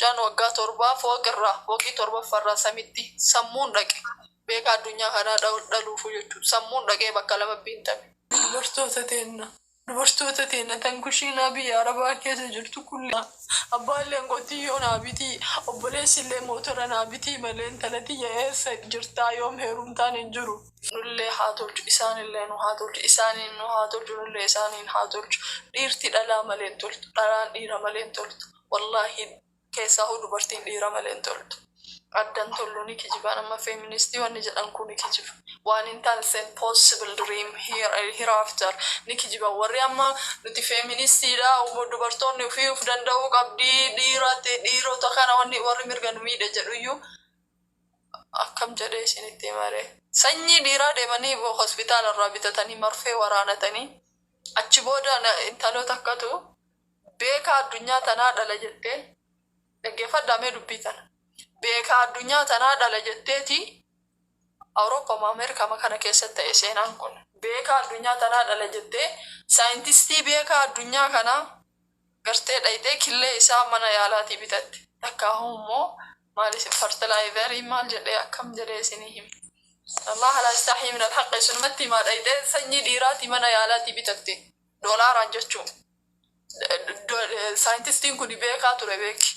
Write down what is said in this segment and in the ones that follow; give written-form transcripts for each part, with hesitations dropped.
mucaan waggaa torbaa fooqii torbaffaarraa samitti sammuun dhaqe beeka addunyaa kanaa dhaluufu jechuudha. Sammuun dhaqee bakka lama biintame. Dubartoota teenya tan kushiinaa biyya Arabaa keessa jirtu kulli abbaalleen qotiyyoo naa bitii obboleessillee mootora naa bitii malee intalati eessa jirtaa yoom heerumtaan hin jiru. Nullee haa tolchu isaanillee nu haa tolchu isaaniin nu haa tolchu nullee isaaniin haa tolchu. Dhiirti dhalaa malee hin toltu dhalaan dhiira malee hin toltu. Wallaahi keessaa dubartiin dhiira malee hin toltu. Addan tollu ni kijiba nama feministii wanni jedhan kun ni kijiba. Waan hin taane sen possible dream hereafter ni kijiba. Warri amma nuti feministiidha dubartoonni ofii of danda'uu qabdii dhiirota kana wanni warri mirga nu miidhe jedhuyyuu akkam jedhee isinitti maree. Sanyii dhiiraa deemanii hospitaala irraa bitatanii marfee waraanatanii achi booda intaloota akkatu beeka addunyaa tanaa dhala jettee dhaggeeffadhaamee dubbii tana. Beeka addunyaa tanaa dhala jetteeti Awurooppaa Ameerikaa kana keessatti ta'e seenaan kun. Beeka addunyaa tanaa dhala jettee saayintistii beeka addunyaa kanaa gartee dhayitee killee isaa mana yaalaatii bitatte. Takkaahuu immoo maalis fertilaayizarii maal jedhee akkam jedhee isinii hima. Allah la yastahi min al-haqq sunumatti ma dhayitee sanyii dhiiraati mana yaalaatii bitatte. Doolaaraan jechuun. Saayintistiin kun beekaa ture beeki.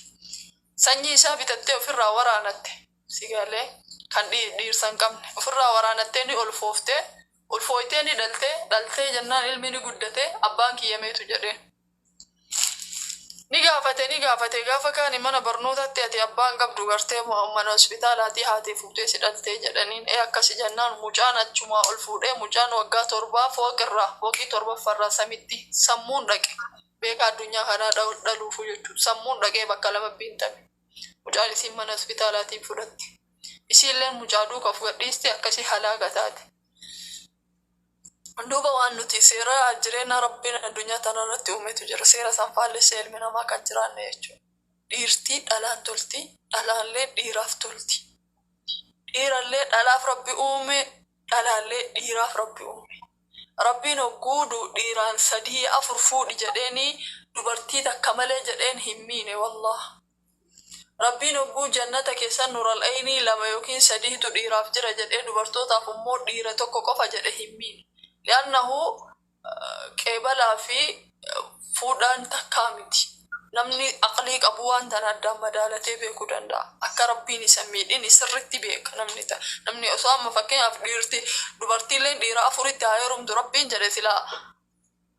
Sanyii isaa bitattee ofirraa waraanatte sigalee kan dhiirsan qabne ofirraa waraanattee ni olfooytee ni dhaltee jennaan ilmi ni guddate abbaan kiyyameetu jedhee ni gaafate gaafa kaani mana barnootaatti ati abbaan qabdu gartee mana hospitaalaatii haatee fuutee si dhaltee jedhaniin akkasi jennaan mucaan achumaa ol fuudhee mucaan waggaa torbaa fooqii torbaffaarraa samitti sammuun dhaqe beeka addunyaa kanaa dhaluufu jechuudha. Sammuun dhaqee bakka lama biintame. Mucaan isiin mana hospitaalaatiin fudhatte. Isiilleen mucaa duuka fudhadhiiste akkasii halaaga taate. Duuba waan nuti seera jireenya rabbiin addunyaa tanarratti uumetu jira. Seera san faallessee ilmi namaa kan jiraanne jechuudha. Dhiirtii dhalaan tolti, dhalaallee dhiiraaf tolti. Dhiirallee dhalaaf rabbi uume, dhalaallee dhiiraaf rabbi uume. Rabbiin hogguudu dhiiraan 3-4 fuudhi jedheeni dubartii takka malee jedheen hin miine wallah. Rabbiin hogguu jannata keessa nural aynii 2 yookiin 3tu dhiiraaf jira jedhee dubartootaaf immoo dhiira tokko qofa jedhe hin miine. Li'annahu qeebalaa fi fuudhaan takkaa miti. Namni aqlii qabu waan tan addaan madaalatee beekuu danda'a. Akka rabbiin isa miidhin sirriitti beeka namni osoo amma fakkeenyaaf dubartiillee dhiira 4tti haa heerumtu rabbiin jedhe silaa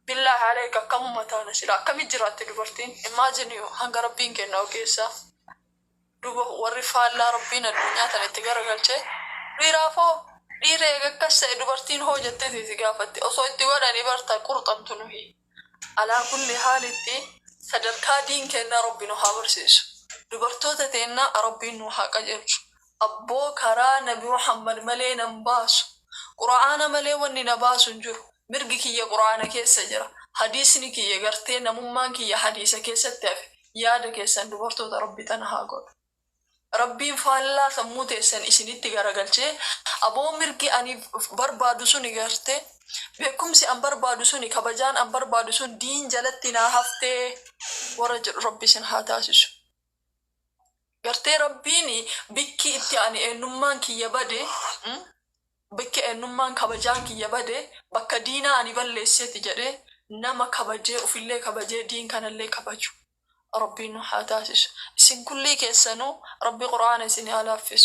billaa haalee akkamuma taana silaa akkamit jiraatte dubartiin imaajinii hanga rabbiin kenna ogeessaa. Duuba warri faallaa rabbiin addunyaa tan itti garagalchee dhiiraafoo dhiira akkas ta'e dubartiin hoo jettee si gaafatte osoo itti godhanii barta qurxamtu nuhi. Alaa kulli haalitti sadarkaa diin kennaa rabbiin nu haa barsiisu. Dubartoota teennaa rabbiin nu haa qajeelchu. Abboo karaa Nabi Muhammad malee nan baasu. Qura'aana malee wanni na baasu hin jiru. Mirgi kiyya qura'aana keessa jira. Hadiisni kiyya gartee namummaan kiyya hadiisa keessatti hafe. Yaada keessan dubartoota rabbi tana haa godhu. Rabbiin faallaa sammuu teessan isinitti garagalchee aboo mirgi ani barbaadu suni gartee beekumsi an barbaadu suni kabajaan an barbaadu sun diin jalatti naa haftee warra jedhu rabbi isin haa taasisu. Gartee rabbiin bikki itti ani eenyummaan kiyya bade bikki eenyummaan kabajaan kiyya bade bakka diinaa ani balleesseeti jedhee nama kabajee ofillee kabajee diin kanallee kabaju. ربنا حاتاسس سن كل كيسانو ربي قرآن سن هالافس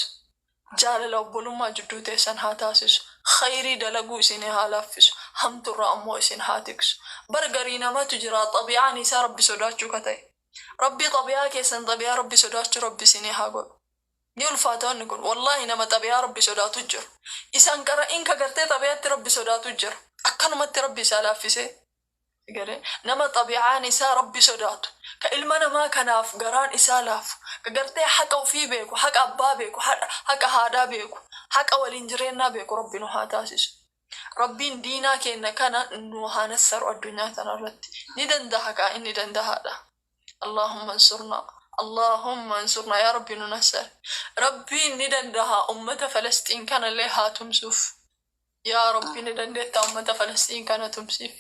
جال لو بلوما جدوتي سن هاتاسس خيري دلقو سن هالافس هم ترى أمو سن هاتكس برقرينا ما تجرى طبيعة نسا ربي سوداتشو كتاي ربي طبيعة كيسان طبيعة ربي سوداتشو ربي سن هاقول نيول فاتون نقول والله نما طبيعة ربي سوداتو جر إسان كرا إنك قرتي طبيعة ربي سوداتو جر أكانو مت ربي سالافسي nama xabiicaan isaa rabbi sodaatu ka ilma namaa kanaaf garaan isaa laafu ka gartee haqa ofii beeku haqa abbaa beeku haqa haadhaa beeku haqa waliin jireenyaa beeku rabbi nu haa taasisu. Rabbiin diinaa kenna kana nu haa nassaru addunyaa tanarratti ni danda'a kaa inni danda'aadha. Allahumma ansurna yaa rabbi nu nassar. Rabbiin ni danda'a ummata Falastiin kanallee haa tumsuuf. يا ربي ندندتا أمة فلسطين كانت تمسيف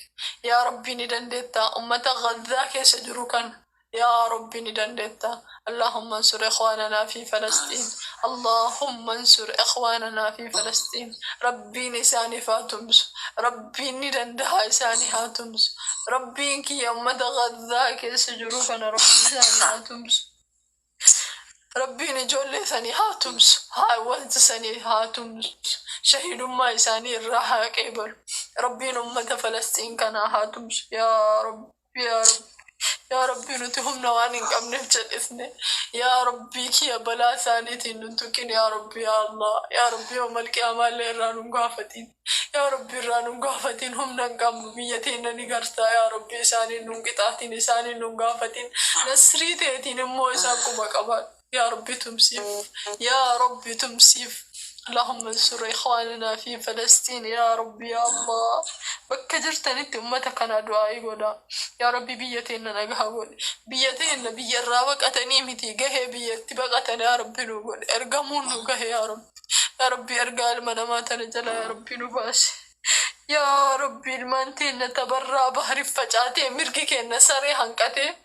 يا ربي ندندتا أمة غزة كيسجرو كان يا ربي ندندتا. اللهم انصر إخواننا في فلسطين. اللهم انصر إخواننا في فلسطين. ربي نساني فاتمس. ربي ندندها إساني هاتمس. ربي إنك يوم تغذاك سجروفنا ربي إساني هاتمس. ربي نجول ثاني هاتمس. هاي ولد ثاني هاتمس. شهيد ما إساني الراحة كيبل. ربي أمة فلسطين كان هاتمس. يا رب يا رب يا ربي نتهم نوانين قبل نفجل يا ربي كي بلا ثانيتي ننتكين يا ربي يا الله يا ربي يوم القيامة اللي رانو قافتين يا ربي رانو قافتين هم ننقام بيتين نقرتا يا ربي ساني ننقطعتين ساني ننقافتين نسري تيتين مو إسانكو بقبال يا ربي تمسيف يا ربي تمسيف. اللهم انصر إخواننا في فلسطين يا ربي يا الله. بك جرتني أمتك أنا دعائي قولا يا ربي بيتين نجها قول بيتين بي الراوك أتني متي جه بيت بقتني يا ربي نقول ارجمون جه يا رب يا ربي ارجع المنا ما تنجل يا ربي نباس يا ربي المانتين نتبرع بحر فجأتي مركي كنا سري هنكتي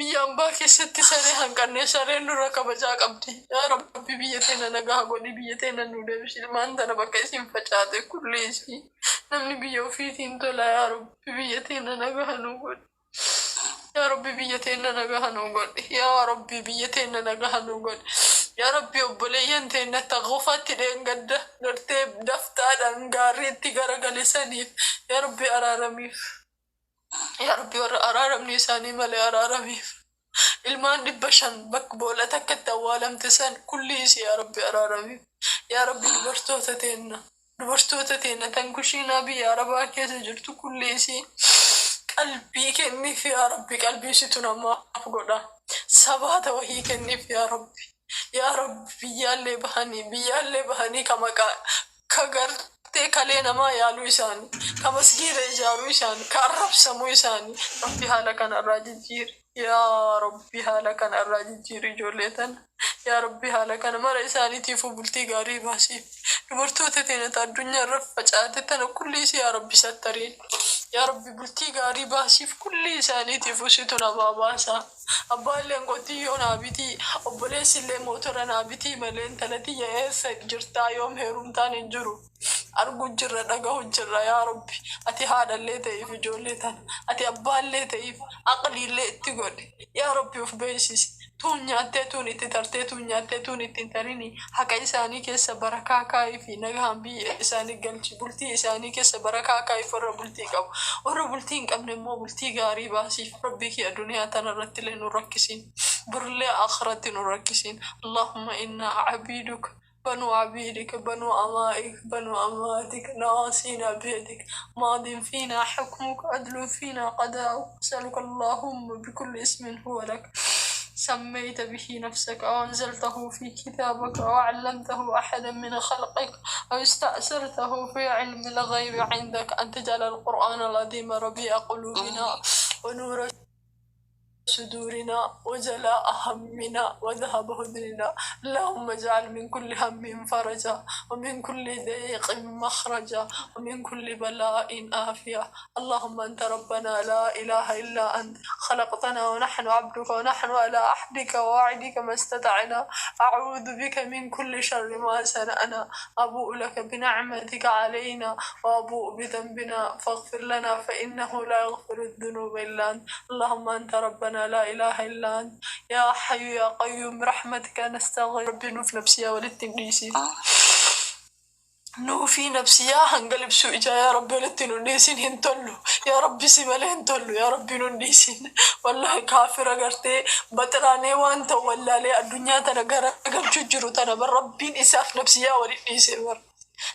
biyyaan baa keessatti saree hanqannee sareen nurra kabajaa qabdi. Yaa Rabbi biyya teenya nagaa godhi biyya teenya nu deebisi. Ilmaan tana bakka isin facaate kullee isii namni biyya ofiitiin tola yaa Rabbi biyya teenya nagaa nu godhi. Yaa Rabbi biyya teenya nagaa nu godhi. Yaa Rabbi biyya teenya nagaa nu godhi. Yaa Rabbi obboleeyyan teenya taqofaatti dheengadda gartee daftaadhaan gaarreetti garagalesaniif yaa Rabbi araaramiif. يا ربي أرارمني ساني مالي أرارمي ilmaan 500 bakka boolla takkatti awwaalamtisan kulliis yaa rabbi araarami yaa rabbi dubartoota teenna tan kushiinaa biyya arabaa keessa jirtu kulliisi qalbii kenniif yaa rabbi qalbiisitu namaaf godha sabaata wahii kenniif yaa rabbi biyyaallee bahanii ka maqaa ka gartee kalee namaa yaaluu isaanii ka masgiida ijaaruu isaanii ka arrabsamuu isaanii rabbi haala kanarraa jijjiiri. يا ربي هلك أنا الراجل جيري جوليتن يا ربي هلك أنا مرة إنساني تيفو بلتي غاري باسي نمرتو تتين تا الدنيا رفجات تنا كل شيء يا ربي سترين يا ربي بلتي غاري باسي في كل إنساني تيفو ستنا باباسا أبالي أنقطي يوم أبيتي أبوليس اللي موتورنا أبيتي ملين تلاتي يأس جرتا يوم هيروم تاني جرو أرجو جرا نجاه جرا يا ربي أتي هذا اللي تيف جولتن أتي أبال اللي تيف أقلي اللي تقول يا ربي في بيسيس توني تترتي توني تنتريني حكا إساني كيس بركة كاي في نجهم بي إساني قلتي بلتي إساني كيس بركة كاي فر بلتي كم ور بلتين كم نمو بلتي غاري باسي ربك يا دنيا تنرت لين نركسين برلي آخرة نركسين اللهم إنا عبيدك بنو عبيدك بنو أمائك بنو أماتك ناصينا بيدك ماض فينا حكمك عدل فينا قضاءك أسألك اللهم بكل اسم هو لك سميت به نفسك أو أنزلته في كتابك أو علمته أحدا من خلقك أو استأثرته في علم الغيب عندك أن تجعل القرآن العظيم ربيع قلوبنا ونور صدورنا وجلاء همنا وذهب هدننا اللهم اجعل من كل هم فرجا ومن كل ضيق مخرجا ومن كل بلاء آفية اللهم أنت ربنا لا إله إلا أنت خلقتنا ونحن عبدك ونحن على عهدك ووعدك ما استطعنا أعوذ بك من كل شر ما صنعنا أبوء لك بنعمتك علينا وأبوء بذنبنا فاغفر لنا فإنه لا يغفر الذنوب إلا أنت اللهم أنت ربنا لا إله إلا أنت يا حي يا قيوم برحمتك نستغيث ربي نوف نفسي وللتنسين نوفي نفسي هنقلب سوء يا ربي وللتنسين هنتلو يا ربي سمالي هنتلو يا ربي ننسين والله كافر قرتي بطراني وانت ولا لي الدنيا تنقر قل ججرو تنبر ربي إساف نفسي وللتنسين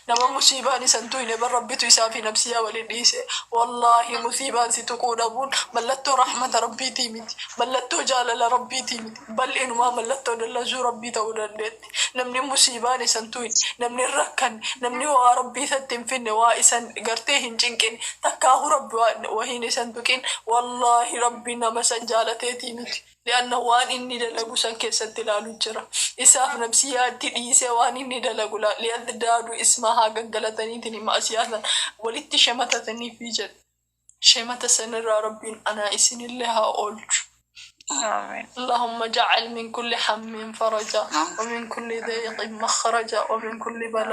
nama musibaan isan tuyne bar rabbitu isaafi nafsiyaa walin dhiise wallahi musibaan si tuquu dhabuun mallattoo rahmata rabbiitii miti mallattoo jaalala rabbiitii miti bal inumaa mallattoo dallasuu rabbii ta'uu dandeetti namni musibaan isan tuyne namni rakkan namni waa rabbii isatti hin finne waa isan gartee hin cinqin takkaahu rabbi wahiin isan tuqin wallahi rabbi nama san jaalateetii miti لأنه وان إني دلقو سن كيسد دلالو جرا إساف نفسياتي ديسي وان إني دلقو لا ليزدادو اسمها قنقلتني تني مأسياتا ولدت شمتتني في جد شمت سنرى ربي أنا إسن الله أولج آمين. اللهم اجعل من كل هم فرجا ومن كل ضيق مخرجا ومن كل بلاء